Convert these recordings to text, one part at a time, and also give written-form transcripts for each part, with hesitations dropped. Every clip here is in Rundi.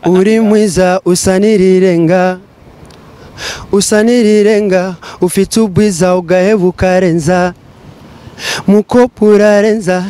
uri mwiza usanirirenga ufite ubwiza ugahebuka arenza mukopo urarenza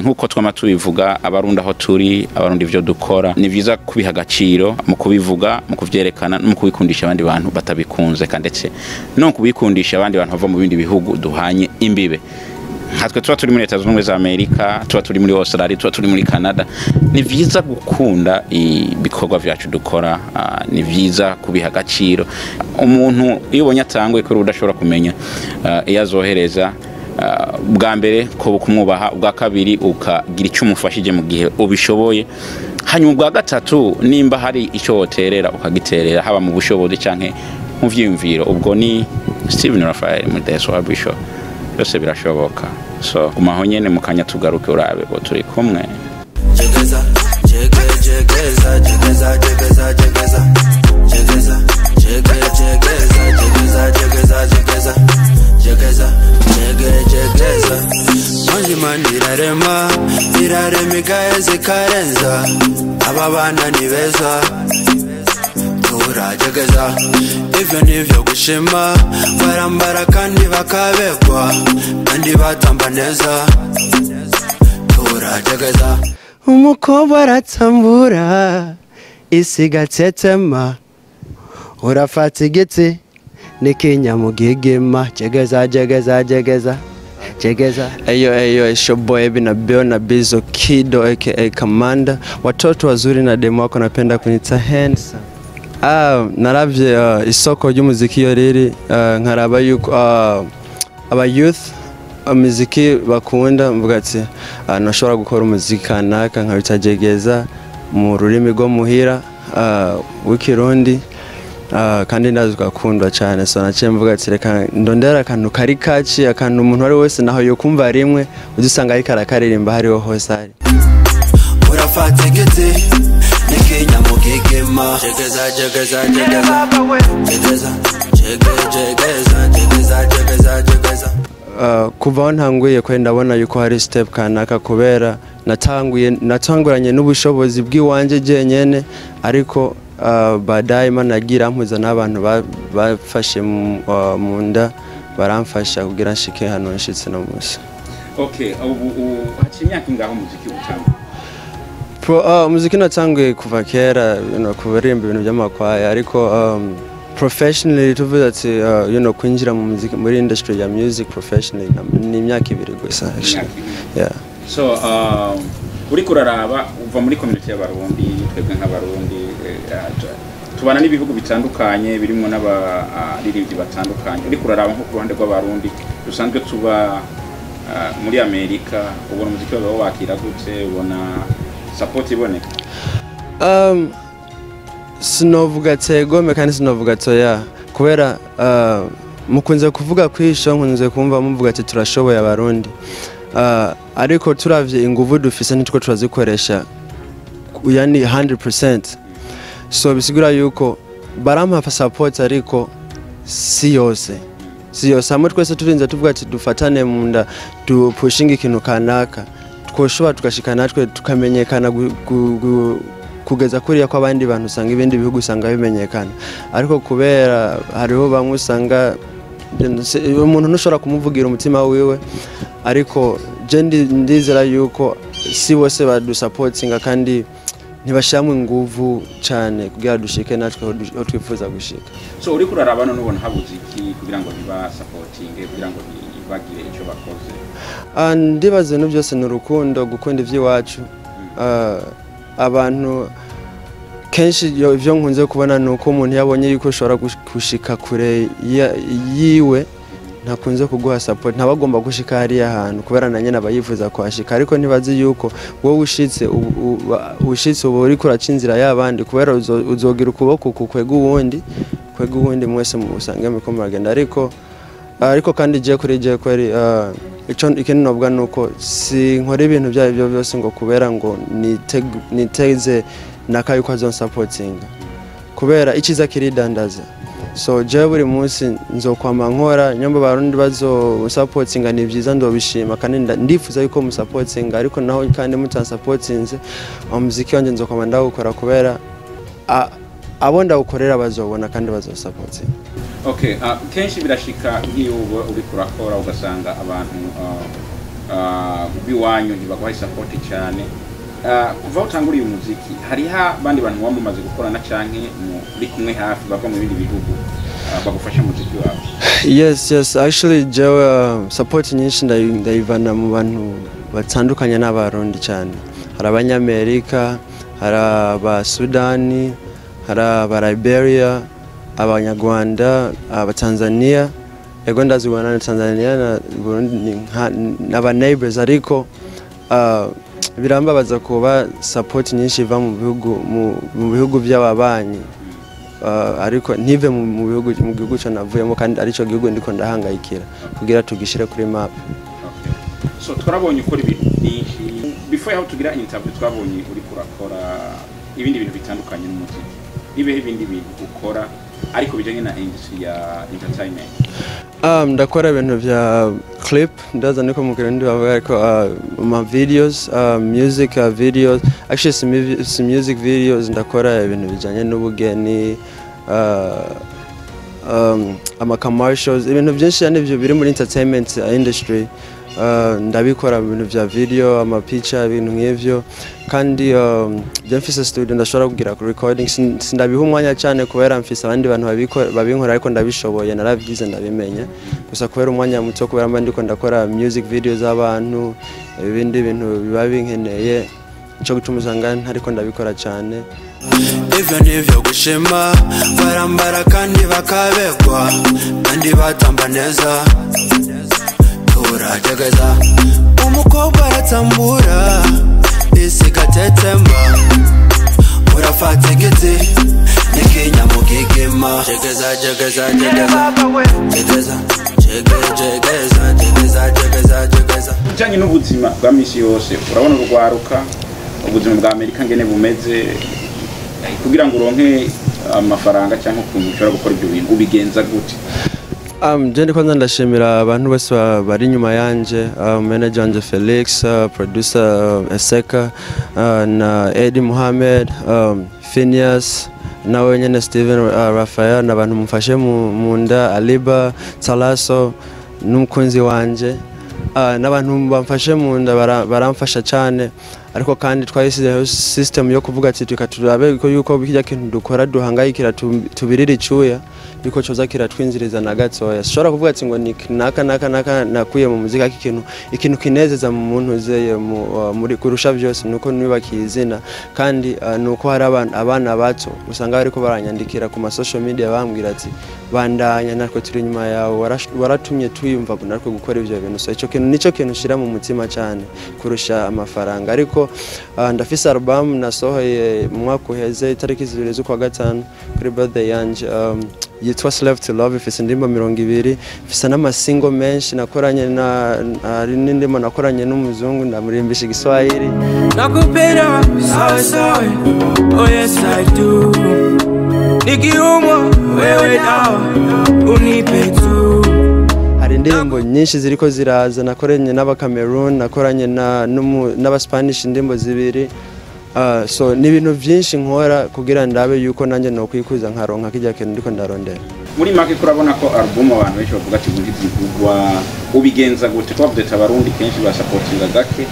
nkuko twama tubivuga abarundi aho turi abarundi ivyo dukora ni vyiza kubiha agaciro mu kubivuga mu kuvyerekana no mu kubikundisha abandi bantu batabikunze kandetse no kubikundisha abandi bantu bava mu bindi bihugu duhanye imbibe hatwe tuba turi muri Leta Zunze Ubumwe za Amerika tuba turi muri Australia tuba turi muri Canada ni vyiza gukunda ibikorwa vyacu dukora ni vyiza kubiha agaciro umuntu iyo ubonye atangwe ko udashobora kumenya iyo azohereza bwa mbere ko kumwubaha bwa kabiri ukagira icyo umufashije mu gihe ubishoboye hanyuma bwa gatatu nimba hari icyo woterera ukagiterera haba mu bushobozi canke mu vyiyumviro ubwo ni Steven Raphael muri SYUB show byose birashoboka so kumaho nyene mukanya tugaruke urabe bo turi kumwe jegeza jegeza jegeza jegeza jegeza jegeza jegeza jegeza Manjimani irarema igaheze karenza aba bana ni beza turajegeza ivyo nivyo gushima barambara kandi bakabegwa kandi batamba neza turajegeza umukobwa aratambura isi gatetema urafata igiti n'ikinyamugigima jegeza jegeza jegeza jegeza eyo it's your boy Nabil na Bizo Kido aka Commander watoto wazuri na demo wako napenda kunita handsome naravye isoko ry'umuziki yo riri nkaraba yuko aba youth umuziki bakunda mvuga ati nashobora gukora umuziki kanaka nkabita jegeza mu rurimi rwo muhira w'ikirundi kandi ndazi gakundwa cyane so naciye mvuga ati reka ndondera akantu kari kaci akantu umuntu ari wese naho yo kumva rimwe udusanga ari karakaririmba hariho hose ari urafata igiti n'ikinyamugigima jegeza jegeza jegeza jegeza jegeza jegeza jegeza jegeza kuva ntanguye ko ndabona yuko hari step kanaka kubera natanguranye n'ubushobozi bw'iwanje jenyene ariko badaye managira mpuza n'abantu bafashe mu nda baramfasha kugira nshike hano nshitse no musi okay hacinyaka ngaho muziki utanga muziki natanguye kuva kera kubarimba ibintu by'amakwaya ariko professionally tuvuze ati kwinjira mu muziki muri industry ya music professionally ni imyaka 2 gusa yeah so uri kuraraba uva muri community y'abarundi twebwe nk'abarundi tubana n'ibihugu bitandukanye birimo n'abaririmbyi batandukanye uri kuraraba nko ku ruhande rw'abarundi dusanzwe tuba muri Amerika ubona umuziki wabo wakira gute ubona support iboneka sinovuga tegome kandi sinovuga toya kubera mukunze kuvuga kwisho nkunze kumva muvuga ati turashoboye abarundi ariko turavye inguvu dufise nitwo turazikoresha yani 100% so bisigura yuko barampa support ariko si yose hamwe twese turinze tuvuga ati dufatane munda du pushing ikintu kanaka twoshobora tugashika natwe tukamenyekana kugeza kuriya ko abandi bantu usanga ibindi bihugu usanga bimenyekana ariko kubera hariho bamwe usanga umuntu ntushobora kumuvugira umutima wiwe ariko ndizera yuko si bose badusupportinga kandi ntibashamwe inguvu cyane kugira dushike natwe aho twifuza gushika so uri kuraraba no nubona habuze iki kugira ngo biba supporting kugira ngo bagire icyo bakoze ndibaze no byose n'urukundo gukunda ivy'iwacu abantu kenshi ivyo nkunze kubona nuko umuntu yabonye yuko ushobora gushika kure yiwe ntakunze kuguha support ntabagomba gushika hariya ahantu kubera nanye nabayifuza kwashika ariko ntibazi yuko wowe ushitse ubu uri kuracinzira y'abandi kubera uzogira ukuboko kukwega uwundi mwese musange miko muragenda ariko kandi je kweri ikintu nobwa nuko si nkora ibintu byo byose ngo kubera ngo niteze nakayuko azon supporting kubera ikiza kiridandaza so je buri munsi nzokwama nkora nyamba barundi bazo supportinga ni byiza ndobishima kandi ndifuza yuko mu supportinga ariko naho kandi mutansuportinze umuziki wanje nzokwama ndawukora kubera abo ndawukorera bazobona kandi bazosuportinga. Okay, kenshi birashika nk'iyo uri kurakora ugasanga abantu biwanyu ntibaguha support cyane. Kuva utanguriye umuziki hariha bandi bantu wamumaze gukorana canke muri kumwe hafi bava mu bindi bihugu bagufasha muziki wawe? Yes, actually jewe support nyinshi ndayivana mu bantu batandukanye n'abarundi cyane. Hari abanyamerika, hari aba Sudani, hari aba Liberia, abanyarwanda, abatanzania, ego ndazibona na Tanzania na Burundi n'aba neighbors ariko birambabaza kuba support nyinshi iva mu bihugu by'ababanyi ariko ntive mu gihugu cyo navuyemo kandi arico gihugu ndiko ndahangayikira kugira tugishire kuri map. So twarabonye ukora ibintu byinshi before how tugira interview twabonye uri kurakora ibindi bintu bitandukanye mu muziki. Nibe ibindi bintu ukora ariko bijanye na industry ya entertainment? Ndakora ibintu vya clip ndaza niko mu Kirundi bavuga ariko ma videos, music videos, actually some music videos ndakora ibintu bijanye n'ubugeni, ama commercials, ibintu byinshi n'ibyo biri muri entertainment industry. Ndabikora ibintu vya video, ama picture, ibintu nk'ivyo kandi mfise studio ndashobora kugira ku recording. Sindabiha umwanya cyane kubera mfise abandi bantu babinkora ariko ndabishoboye naravyize ndabimenya gusa kubera umwanya muto kubera mba ndiko ndakora music videos z'abantu ibindi bintu biba binkeneye cyo gutuma usanga ariko ndabikora cyane. Ivyo nivyo gushima barambara kandi bakabegwa kandi batamba neza. Jegeza umukobwa aratambura isi gatetemba urafata igiti nikinya mu gigima. Jegeza jegeza jegeza jegeza jegeza jegeza jegeza jegeza. Bijanye n'ubuzima bwa misi yose urabona urwaruka ubuzima bwa Amerika ngene bumeze kugira ngo uronke amafaranga cyangwa ukuntu ushobora gukora ibyo bintu ubigenza gute? Je ndikwanza ndashimira abantu bose bari nyuma yanje, manager wanje Felix, producer Eseka na Eddie Mohamed, Phineas nawe nyene Steven Raphael n'abantu mufashe mu nda Aliba Talaso n'umukunzi wanje n'abantu bamfashe mu nda baramfasha cyane ariko kandi twayisizeho system yo kuvuga ati tukaturabe ko yuko bijya kintu dukora duhangayikira tubirira icuya biko coza kiratwinziriza na gatoya. Shora kuvuga ati ngo ni naka nakuye mu muzika ikintu kinezeza mu muntu zeye muri kurusha byose nuko nibakiye izina kandi nuko hari abana bato usanga bariko baranyandikira ku ma social media bambwira ati bandanya natwe turi nyuma yawe waratumye tuyumva natwe gukora ivyo bintu. So ico kintu nico kintu shira mu mutima cyane kurusha amafaranga ariko ndafise album nasohoye mu mwaka uheze itariki 2 z'ukwa gatanu kuri birthday yanje yitwa Slave to Love. Ifise indimbo 20, ifise n'amasingo menshi nakoranye hari n'indimo nakoranye n'umuzungu ndamurimbisha Igiswahili. Nakupenda sawa sawa, oh yes I do. Nikiumwa wewe dawa unipe tu. Hari indirimbo nyinshi ziriko ziraza nakoranye n'aba Cameroon, nakoranye n'aba Spanish indimbo 2. So ni ibintu byinshi nkora kugira ndabe yuko nanjye no kwikuza nkaronka kijya kintu ndiko ndarondera. Muri make kurabona ko album abantu benshi bavuga ati ngo ntizigurwa ubigenza gute ko update abarundi kenshi ba supportinga gake?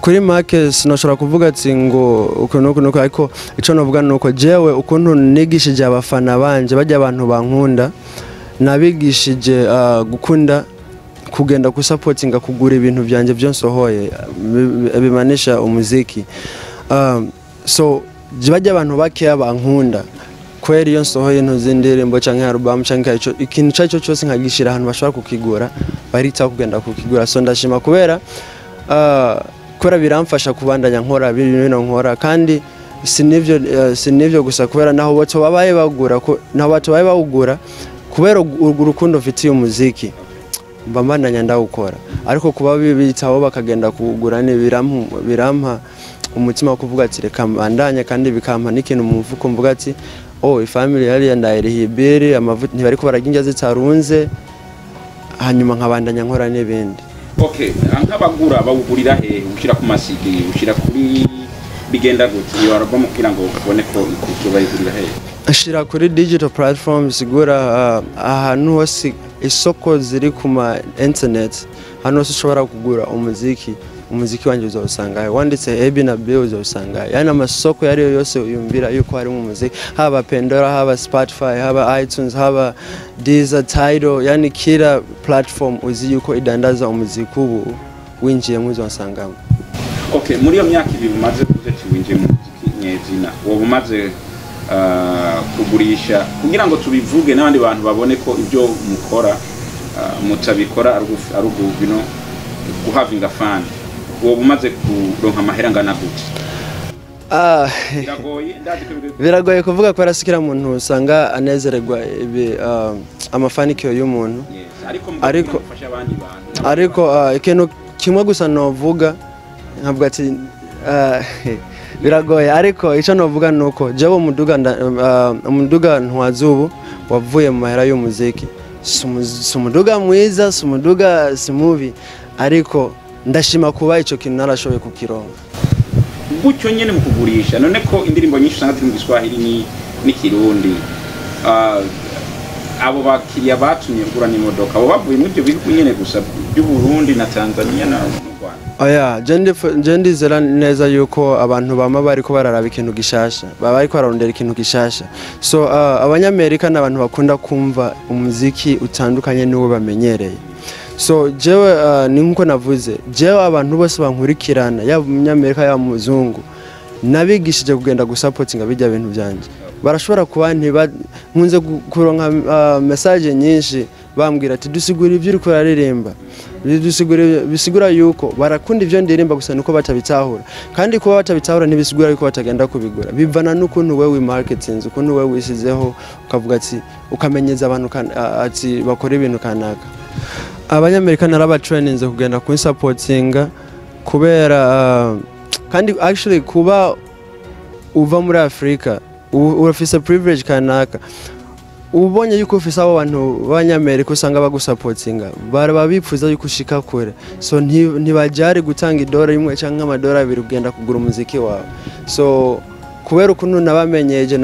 Kuri make sinashobora kuvuga ati ngo ukuntu ariko ico novuga nuko jewe ukuntu nigishije abafana banje bajya abantu bankunda nabigishije gukunda kugenda kusupportinga kugura ibintu byanje byonsohoye bimanisha umuziki. So bajya abantu bake bankunda kweri iyo nsohoye ntuzindirimbo canke album canke ikintu cyaco cyose nkagishira ahantu bashobora kukigura barita kugenda kukigura. So ndashima kubera biramfasha kubandanya nkora ibintu nkora kandi sinivyo gusa kubera naho bato babaye bagura kubera urukundo mfitiye umuziki mbandanya ndawukora ariko kuba bibitaho bakagenda kugura ni birampa umutima wo kuvuga ati reka mbandanya kandi bikampa n'ikintu mu mvuko mvuga ati oh ifamily yari ndayirihibiri amavuta ntibariko baragindya zitarunze hanyuma nkabandanya nkora n'ibindi. Okay, nk'abagura bawugurira he ushira ku masigi ushira kuri bigenda gute iyo album kugira ngo ubone ko ikuzo bayigurira he? Ashira kuri digital platforms sigura ahantu hose isoko ziri ku ma internet hano hose ushobora kugura umuziki wanje uzawusanga wanditse Ebi Nabil uzawusanga yani amasoko yari yose uyumvira yuko hari mu muziki haba Pandora haba Spotify haba iTunes haba Deezer Tidal yani kila platform uzi yuko idandaza umuziki ubu winjiye mu uzawusangamo. Okay, muri yo myaka ibiri umaze kuzeti winjiye mu muziki nyezina wowe umaze kugurisha kugira ngo tubivuge n'abandi bantu babone ko ibyo mukora mutabikora arugubino guhavinga fan wowe umaze kuronka amahera ngana gute? Biragoye kuvuga ko arasikira muntu usanga anezererwa amafanikio y'umuntu ariko ikintu kimwe gusa novuga nkavuga ati biragoye ariko icyo novuga nuko jewe umuduga ntwazubu wavuye mu mahera y'umuziki sumuduga mwiza sumuduga simubi ariko ndashima kuba ico kintu narashoboye kukironka gutyo nyene mu kugurisha none ko indirimbo nyinshi usanga ziri mu Giswahili ni Kirundi abo bakiriya batumye ugura n'imodoka abo bavuye mu byo bihugu nyene gusa by'u Burundi na Tanzania na Oya, jendi zera neza yuko abantu bama bariko bararaba ikintu gishasha, baba bariko bararondera ikintu gishasha. So abanyamerika n'abantu bakunda kumva umuziki utandukanye n'uwo bamenyereye. So jewe ni nkuko navuze, jewe abantu bose bankurikirana yaba umunyamerika yaba muzungu nabigishije kugenda gusupportinga bijya bintu byanje. Barashobora kuba nkunze kuronka message nyinshi bambwira ati dusigura ibyo uri kuraririmba bisigura yuko barakunda ivyo ndirimba gusa nuko batabitahura kandi kuba batabitahura ntibisigura yuko batagenda kubigura bivana n'ukuntu wewe marketing ukuntu wewe wisizeho ukavuga ati ukamenyeza abantu ati bakora ibintu kanaka. Abanyamerika naraba traininze kugenda ku supportinga kubera kandi actually kuba uva muri Afrika urafise privilege kanaka ubonye yuko ufise abo bantu b'Abanyamerika usanga bagusupportinga baraba bipfuza yuko ushika kure so ntibajari gutanga $1 rimwe canke $2 abiri kugenda kugura umuziki wawe so kubera ukuntu nabamenyeje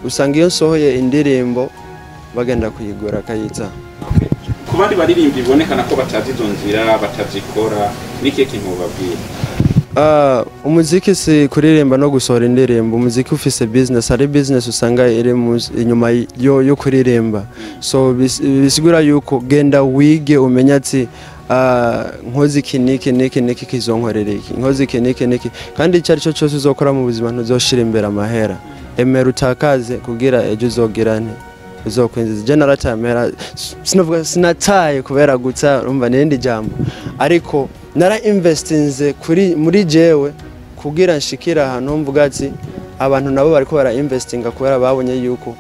usanga iyo nsohoye indirimbo bagenda kuyigura kayita. Ku bandi baririmbyi bibonekana ko batazi izo nzira batazikora niki kintu babwira? Umuziki si kuririmba no gusohora indirimbo umuziki ufise business hari business usanga iri inyuma yo kuririmba so bisigura yuko genda wige umenya ati nkozi kiniki kizonkorera iki nkozi kiniki kandi cyari cyo cyose uzokora mu buzima ntuzoshira imbere amahera emera utakaze kugira ejo uzogirane uzokwinjiza generate amera sinavuga sinataye kubera gutsa urumva n'indi jambo ariko nara investinze muri jewe kugira nshikira ahantu mvuga ati abantu nabo bariko bara investinga kubera babonye yuko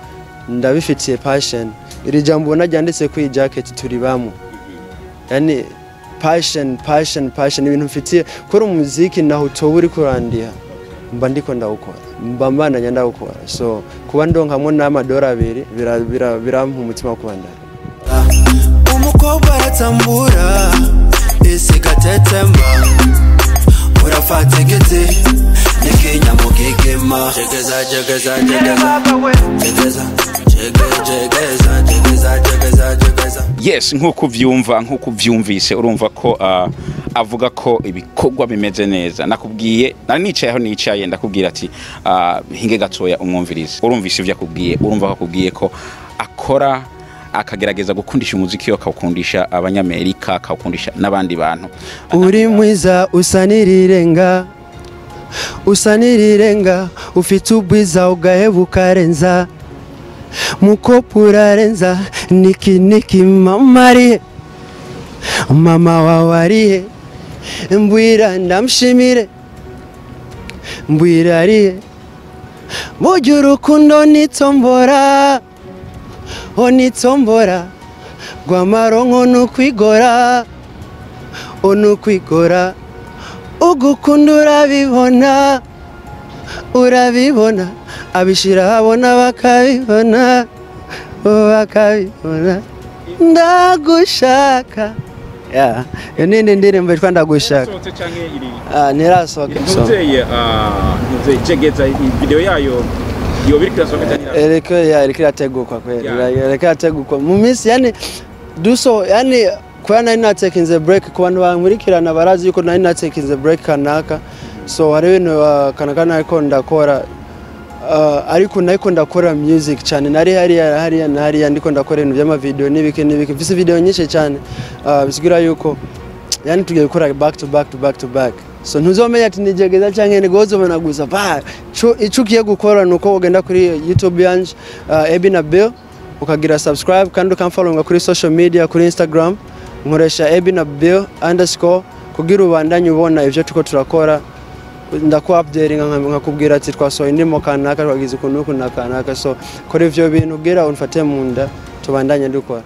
ndabifitiye passion iri jambo naryanditse ku jacket turi bamwe yani passion ibintu mfitiye kuri umuziki naho utoburi kurandiha mba ndiko ndawukora mbambana nyanda gukora so kuba ndonkamwe $2 birampa umutima kubandana umukobwa aratambura ese gatetemba urafate gete nikenya mugegema jegeza yes nkuko vyumvise urumva ko avuga ko ibikorwa bimeze neza nakubwiye nicaye ndakubwira ati hinge gatoya umwumvirize urumvise ivyo akubwiye urumva ko akubwiye ko akora akagerageza gukundisha umuziki yo akawukundisha abanyamerika akawukundisha n'abandi bantu uri mwiza usanirirenga ufite ubwiza ugahebuka renza mukopura renza niki mama wawarihe mbwira ndamshimire mbwira arihe burya urukundo nitombora onitombora gwamaronko nukwigora ugukunda urabibona abishira habona bakabibona bakabibona ndagushaka iyo nindi ndirimbo yitwa ndagushaka ntirasohoka ntuzeye jegeza video yayo yo biri kirasohoka cyane iriko irategurwa kweli iriko irategurwa mu minsi yani duso yani kwa nari natekinze break ku bantu bankurikirana barazi yuko nari natekinze break kanaka so hari ibintu kanaka nariko ndakora ariko nariko ndakora music cyane nari hariya ndiko ndakora ibintu by'ama video n'ibiki mfise video nyinshi cyane bisigira yuko yani tugiye gukora back to back so ntuzomenya ati nijegeza cyangwa ni gozobona gusa ico kiye gukora nuko ugenda kuri YouTube yanje Nabil ukagira subscribe kandi ukamfollowinga kuri social media kuri Instagram nkoresha Nabil_ kugira ubandanye ubona ivyo tuko turakora ndaku updating nkakubwira ati twasohoye indimo kanaka twagize ukuntu kanaka so kora ivyo bintu gira unfate mu nda tubandanye dukora